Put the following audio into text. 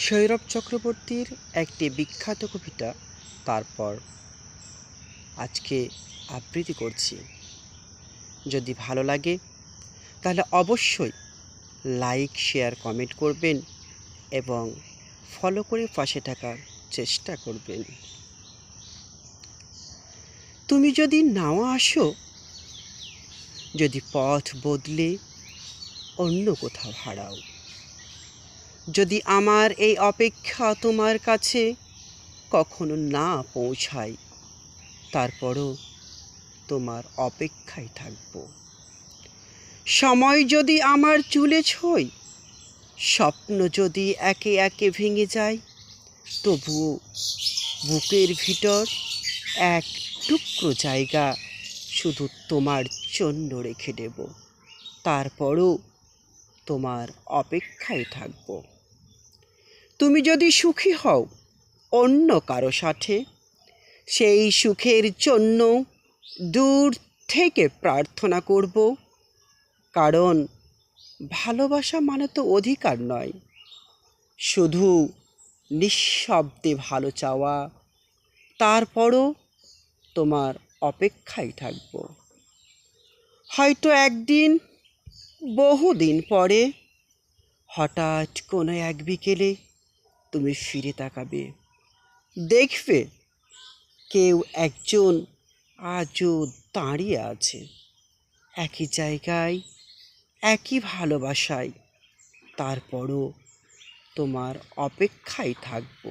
সৌরভ চক্রবর্তীর একটি বিখ্যাত কবিতা তারপর আজকে আবৃত্তি করছি। যদি ভালো লাগে তাহলে অবশ্যই লাইক, শেয়ার, কমেন্ট করবেন এবং ফলো করে পাশে থাকার চেষ্টা করবেন। তুমি যদি নাও আসো, যদি পথ বদলে অন্য কোথাও হারাও, যদি আমার এই অপেক্ষা তোমার কাছে কখনো না পৌঁছায়, তারপরও তোমার অপেক্ষায় থাকব। সময় যদি আমার চুলে ছোঁয়, স্বপ্ন যদি একে একে ভেঙে যায়, তবুও বুকের ভিতর এক টুকরো জায়গা শুধু তোমার জন্য রেখে দেব। তারপরও তোমার অপেক্ষায় থাকব। তুমি যদি সুখী হও অন্য কারো সাথে, সেই সুখের জন্য দূর থেকে প্রার্থনা করব। কারণ ভালোবাসা মানে তো অধিকার নয়, শুধু নিঃশব্দে ভালো চাওয়া। তারপরও তোমার অপেক্ষায় থাকব। হয়তো একদিন, বহুদিন পরে, হঠাৎ কোনো এক বিকেলে তুমি ফিরে তাকাবে, দেখবে কেউ একজন আজও দাঁড়িয়ে আছে, একই জায়গায়, একই ভালোবাসায়। তারপরও তোমার অপেক্ষায় থাকব।